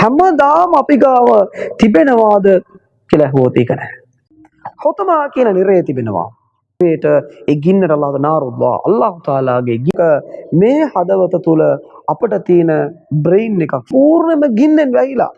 හැමදාම අපි ගාව තිබෙනවාද කියලා හොත ඒක නැහැ. හොතමා කියන නිරය තිබෙනවා. මේට ඒ ගින්නට අල්ලාහ් නාරුල්ලාහ් අල්ලාහ් තාලාගේ මේ හදවත තුල අපිට තියෙන බ්‍රේන් එක පූර්ණයෙන්ම ගින්නෙන් වැහිලා.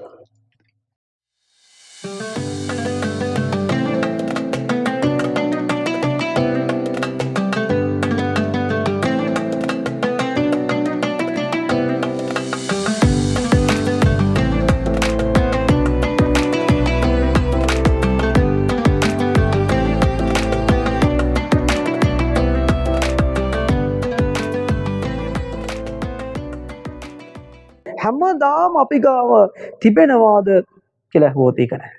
හැමදාම අපි ගාව තිබෙනවාද කියලා හොත ඒක නැහැ.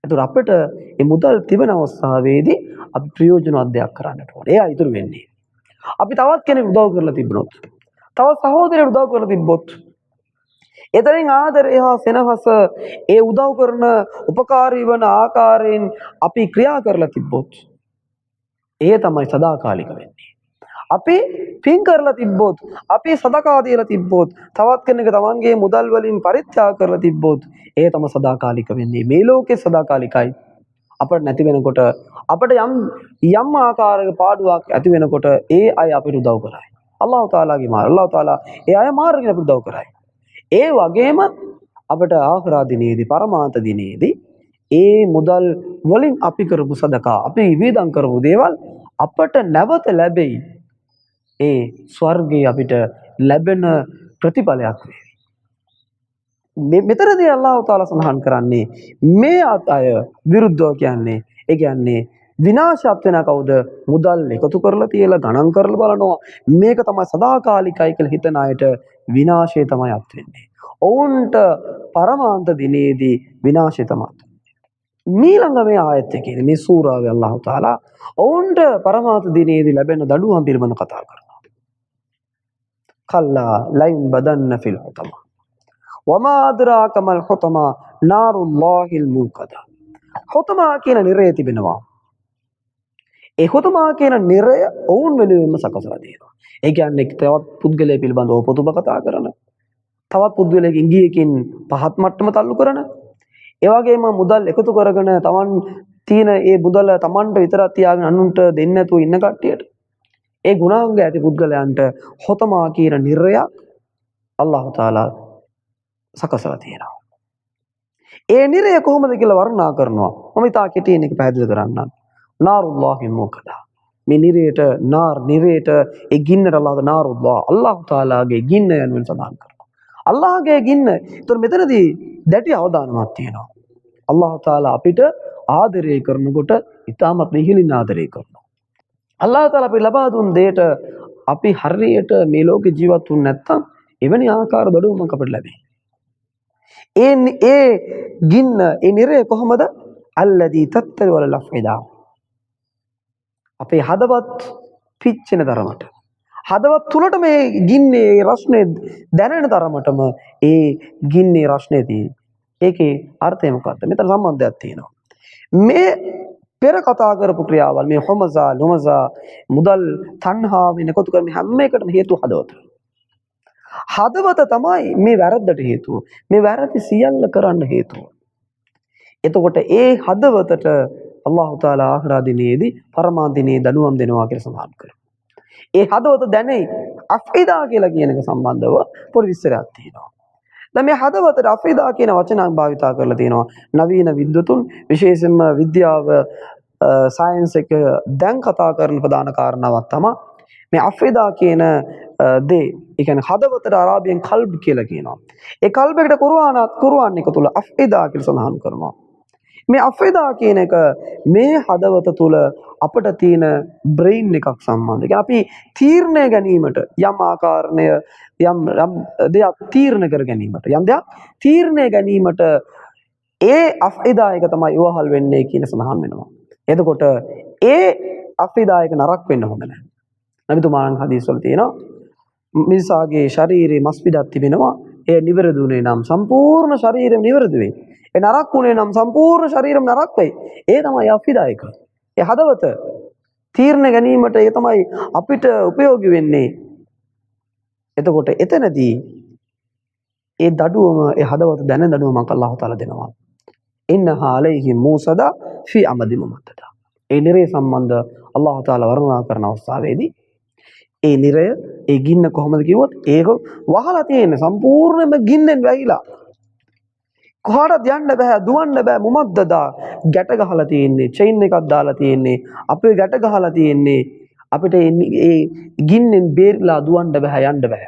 ඒතර අපිට මේ මුදල් තිබෙන අවස්ථාවේදී අපි ප්‍රයෝජනවත් දෙයක් කරන්නට ඕනේ. එයා ඉතුරු වෙන්නේ. අපි තවත් කෙනෙක් උදව් කරලා තිබුණොත්, තවත් සහෝදරයෙක් උදව් කරලා තිබ්බොත්, එතනින් ආදරය හා සෙනහස ඒ උදව් කරන උපකාරී වන ආකාරයෙන් අපි ක්‍රියා කරලා තිබ්බොත්, ඒ තමයි සදාකාලික වෙන්නේ. අපි පින් කරලා තිබ්බොත්, අපි සදකා දීලා තිබ්බොත්, තවත් කෙනෙක් තමන්ගේ මුදල් වලින් පරිත්‍යාග කරලා තිබ්බොත්, ඒ තමයි සදාකාලික වෙන්නේ. මේ ලෝකේ සදාකාලිකයි. අපිට නැති වෙනකොට, අපිට යම් ආකාරයක පාඩුවක් ඇති වෙනකොට ඒ අය අපිට උදව් කරයි. අල්ලාහ් තාලාගේ මාර්ගය, අල්ලාහ් තාලා ඒ අය මාර්ගයෙන් අපිට උදව් කරයි. ඒ වගේම අපිට ආඛිරා දිනේදී, පරමාන්ත දිනේදී ඒ මුදල් වලින් අපි කරපු සදකා, අපි වියදම් කරපු දේවල් අපට නැවත ලැබෙයි. ඒ ස්වර්ගයේ අපිට ලැබෙන ප්‍රතිඵලයක් වේ. මෙතරදී අල්ලාහ් තාලා සඳහන් කරන්නේ මේ අය විරුද්ධව කියන්නේ, ඒ කියන්නේ විනාශයත් වෙන කවුද? මුදල් එකතු කරලා තියලා ගණන් කරලා බලනවා මේක තමයි සදාකාලිකයි කියලා හිතන අයට විනාශය තමයි අත් වෙන්නේ. ඔවුන්ට පරමාන්ත දිනේදී විනාශය තමයි. ඊළඟ මේ ආයත් එකේ මේ සූරාවේ අල්ලාහ් තාලා ඔවුන්ට පරමාන්ත දිනේදී ලැබෙන දඩුවම් පිළිබඳ කතා කරනවා. කල්ලා ලයින් බදන්න ෆිල් හුතමා වමා අද්රාක මල් හුතමා නාරුල්ලාහිල් මුකදා. හුතමා කියන නිරය තිබෙනවා. ඒ හුතමා කියන නිරය ඔවුන් වෙනුවෙන්ම සකසලා තියෙනවා. ඒ කියන්නේ තවත් පුද්ගලයෙක් පිළිබඳව පොදුබ කතා කරන, තවත් පුද්ගලයෙක් ඉංගියකින් පහත් මට්ටම තල්ලු කරන, ඒ වගේම මුදල් එකතු කරගෙන තමන් තියෙන ඒ මුදල තමන්ට විතරක් තියාගෙන අනුන්ට දෙන්නේ නැතුව ඉන්න කට්ටියට, ඒ ගුණාංග ඇති පුද්ගලයන්ට හොතමා කියන නිරයක් අල්ලාහ් තාලා සකසලා තියෙනවා. ඒ නිරය කොහොමද කියලා වර්ණනා කරනවා. මම ඉතා කෙටියෙන් එක පැහැදිලි කරන්නම්. නාරුල්ලාහි මුකදා. මේ නිරයට ඒ ගින්නට අල්ලාහ් නාරුල්ලාහ් අල්ලාහ් තාලාගේ ගින්න යනුවෙන් සඳහන් කරනවා. අල්ලාහගේ ගින්න. ඒතර මෙතනදී දැටි අවදානමක් තියෙනවා. අල්ලාහ් තාලා අපිට ආදරය කරනකොට ඉතාමත් ඉහළින් ආදරය කරනවා. අල්ලාහ් තාලා අපි ලබා දුන් දෙයට අපි හරියට මේ ලෝකේ ජීවත් වුනේ නැත්නම් එවැනි ආකාර දඩුවමක් අපිට ලැබේ. ඒ ගින්න, ඒ නිරය කොහොමද? අල්ලදී තත්තර වල ලෆ්යිදා. අපේ හදවත් පිච්චෙන තරමට, හදවත් තුලට මේ ගින්නේ රස්නේ දැනෙන තරමටම ඒ ගින්නේ රස්නේ තියෙන්නේ. ඒකේ අර්ථය මොකක්ද? මෙතන සම්බන්ධයක් තියෙනවා. මේ පෙර කතා කරපු ක්‍රියාවල්, මේ හොමසා, ලොමසා, මුදල්, තණ්හාවෙන් එකතු කරන හැම එකටම හේතුව හදවත. හදවත තමයි මේ වැරද්දට හේතුව. මේ වැරදි සියල්ල කරන්න හේතුව. එතකොට ඒ හදවතට අල්ලාහ් තාලා ආඛිරා දිනේදී පරමාන්ත දිනේ දඩුවම් දෙනවා කියලා සඳහන් කරනවා. ඒ හදවත දැනේ අෆීදා කියලා කියන එක සම්බන්ධව පොඩි විස්තරයක් තියෙනවා. දැන් මේ හදවතට අෆීදා කියන වචනයක් භාවිතා කරලා තියෙනවා. නවීන විද්වතුන්, විශේෂයෙන්ම විද්‍යාව, සයන්ස් එක දැන් කතා කරන ප්‍රධාන කාරණාවක් තමයි මේ අෆීදා කියන දේ. ඒ කියන්නේ හදවතට අරාබියෙන් කල්බ් කියලා කියනවා. ඒ කල්බ් එකට කුර්ආන් එක තුල අෆීදා කියලා සඳහන් කරනවා. මේ අෆීදා කියන එක මේ හදවත තුල අපිට තියෙන බ්‍රේන් එකක් සම්බන්ධ. ඒ අපි තීරණය ගැනීමට යම් ආකාරණය යම් දෙයක් තීරණය කර ගැනීමට, යම් දෙයක් තීරණය ගැනීමට ඒ අෆීදා එක තමයි ඉවහල් වෙන්නේ කියන සඳහන් වෙනවා. එතකොට ඒ අෆීදා එක නරක වෙන්න හොඳ නැහැ. නබිතුමාණන් හදීස් වල තියෙනවා මිනිසාගේ ශරීරයේ මස් පිටක් තිබෙනවා. ඒ නිවැරදුනේ නම් සම්පූර්ණ ශරීරෙම නිවැරදි වෙයි. ඒ නරක වුණේ නම් සම්පූර්ණ ශරීරෙම නරක වෙයි. ඒ තමයි අෆීදා එක. ඒ හදවත තීරණ ගැනීමට ඒ තමයි අපිට ප්‍රයෝගී වෙන්නේ. එතකොට එතනදී ඒ දඩුවම ඒ හදවත දැන දඩුවමක් අල්ලාහ් තාලා දෙනවා. ඉන්නහා අලයිහිම් මූසදා ෆී අමදි මුමද්දදා. ඒ නිරය සම්බන්ධ අල්ලාහ් තාලා වර්ණනා කරන අවස්ථාවේදී ඒ නිරය ඒ ගින්න කොහොමද කිව්වොත් ඒක වහලා තියෙන්නේ සම්පූර්ණයෙන්ම ගින්නෙන් වැහිලා. කොහාටද යන්න බෑ, දුවන්න බෑ. මුමද්දදා ගැට ගහලා තියෙන්නේ, චයින් එකක් දාලා තියෙන්නේ, අපේ ගැට ගහලා තියෙන්නේ. අපිට ඒ ගින්නෙන් බේරිලා දුවන්න බෑ, යන්න බෑ.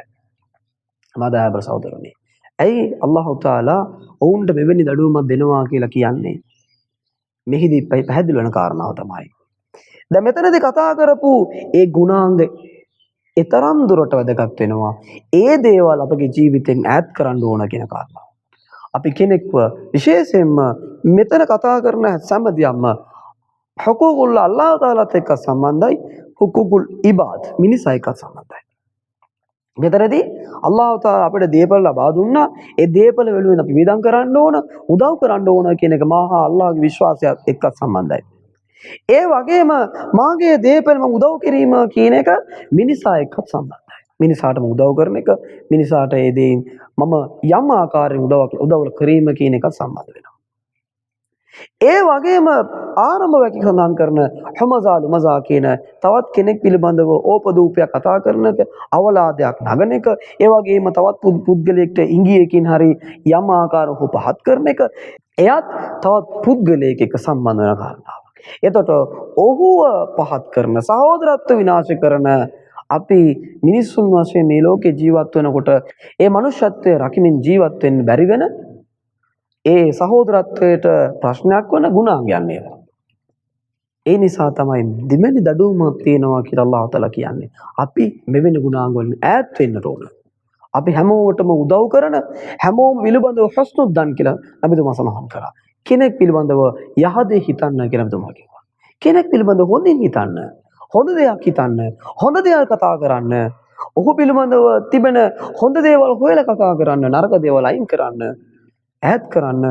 මදාබර සහෝදරනි. ඇයි අල්ලාහ් තාලා ඔවුන්ට මෙවැනි දඩුවමක් දෙනවා කියලා කියන්නේ? මෙහිදී පැහැදිලි වෙන කාරණාව තමයි. දැන් මෙතනදී කතා කරපු ඒ ගුණාංග ඊතරම් දුරට වැදගත් වෙනවා. ඒ දේවල් අපගේ ජීවිතෙන් ඈත් කරන්න ඕන කියන කාරණාව. අපි කෙනෙක්ව විශේෂයෙන්ම මෙතන කතා කරන සම්මදියම්ම හුකුකුල් අල්ලාහ් තාලාත් එක්ක සම්බන්ධයි, හුකුකුල් ඉබාද් මිනිසා එක්ක සම්බන්ධයි. මෙතනදී අල්ලාහ් තාලා අපිට දීපල ලබා දුන්නා. ඒ දීපල වෙනුවෙන් අපි විඳන් කරන්න ඕන, උදව් කරන්න ඕන කියන එක මහා අල්ලාහ්ගේ විශ්වාසයත් එක්ක සම්බන්ධයි. ඒ වගේම මාගේ දීපල මම උදව් කිරීම කියන එක මිනිසා එක්ක සම්බන්ධයි. මිනිසාටම උදව් කරන එක, මිනිසාට ඒ දේෙන් මම යම් ආකාරයෙන් උදව් කිරීම කියන එක සම්බන්ධ වෙනවා. ඒ වගේම ආරම්භ වැකි සඳහන් කරන හමසා ලුමසා කියන තවත් කෙනෙක් පිළිබඳව ඕපදූපයක් කතා කරන එක, අවලාදයක් නගන එක, ඒ වගේම තවත් පුද්ගලයෙක්ට ඉංගියකින් හරි යම් ආකාරයක පහත් කරන එක, එයත් තවත් පුද්ගලයෙක් එක්ක සම්බන්ධ වෙන කාරණාවක්. එතකොට ඔහුව පහත් කරන, සහෝදරත්ව විනාශ කරන අපි මිනිස්සුන් වශයෙන් මේ ලෝකේ ජීවත් වෙනකොට ඒ මනුෂ්‍යත්වයේ රකින්න ජීවත් වෙන්න බැරි වෙන ඒ සහෝදරත්වයට ප්‍රශ්නයක් වන ගුණාංගයන් මේවා. ඒ නිසා තමයි දෙමෙනි දඩුවමක් තියෙනවා කියලා අල්ලාහ් තාලා කියන්නේ. අපි මෙවැනි ගුණාංග වලින් ඈත් වෙන්න ඕන. අපි හැමෝටම උදව් කරන, හැමෝම පිළිබඳව හස්නුද්දන් කියලා නබිතුමා සඳහන් කරා. කෙනෙක් පිළිබඳව යහදේ හිතන්න කියලා නබිතුමා කිව්වා. කෙනෙක් පිළිබඳව හොඳින් හිතන්න, හොඳ දෙයක් හිතන්න, හොඳ දේවල් කතා කරන්න, ඔහු පිළිබඳව තිබෙන හොඳ දේවල් හොයලා කතා කරන්න, නරක දේවල් අයින් කරන්න, ඈත් කරන්න,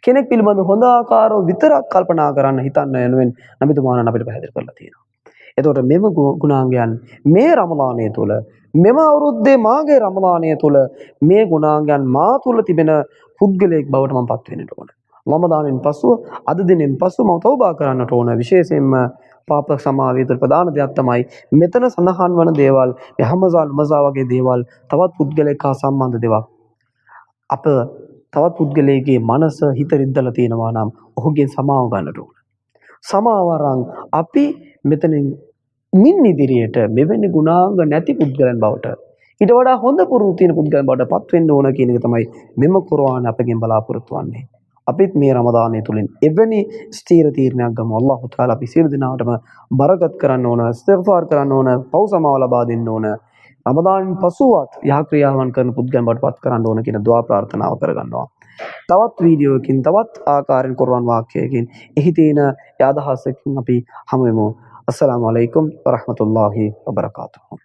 කෙනෙක් පිළිබඳව හොඳ ආකාරව විතරක් කල්පනා කරන්න හිතන්න යනුවෙන් නබිතුමාණන් අපිට පැහැදිලි කරලා තියෙනවා. එතකොට මෙම ගුණාංගයන් මේ රමදානය තුල, මෙම අවුරුද්දේ මාගේ රමදානය තුල මේ ගුණාංගයන් මා තුල තිබෙන පුද්ගලයෙක් බවට මම පත් වෙන්නට ඕන. රමදානෙන් පසුව අද දිනෙන් පසුව මම තෞබා කරන්නට ඕන. විශේෂයෙන්ම පාප සමාවිත ප්‍රධාන දෙයක් තමයි මෙතන සඳහන් වන දේවල්, හමසා ලුමසා වගේ දේවල්, තවත් පුද්ගලයෙක් හා සම්බන්ධ දේවල් අප තවත් පුද්ගලයෙකුගේ මනස හිත රිද්දලා තියෙනවා නම් ඔහුගෙන් සමාව ගන්නට ඕන. සමාව අරන් අපි මෙතනින් මින් ඉදිරියට මෙවැනි ගුණාංග නැති පුද්ගලයන් බවට, ඊට වඩා හොඳ පුරුදු තියෙන පුද්ගලයන් බවට පත් වෙන්න ඕන කියන එක තමයි මෙම කුර්ආන අපගෙන් බලාපොරොත්තු වෙන්නේ. අපිත් මේ රමදානය තුලින් එවැනි ස්ථීර තීරණයක් ගමු. අල්ලාහ් තාලා අපි සියලු දෙනාටම බරකත් කරන්න ඕන, ඉස්තිග්ෆාර් කරන්න ඕන, පව් සමාව ලබා දෙන්න ඕන. රමදානින් පසුවත් යහ ක්‍රියාවන් කරන පුද්ගලයන් බවට පත් කරන්න ඕන කියන දුආ ප්‍රාර්ථනාව කරගන්නවා. තවත් වීඩියෝකින්, තවත් ආකාරයෙන් කුර්ආන් වාක්‍යයකින් එහි තියෙන අදහසකින් අපි හමු වෙමු. අස්සලාමු අලයිකුම් වරහ්මතුල්ලාහි වබරකාතුහු.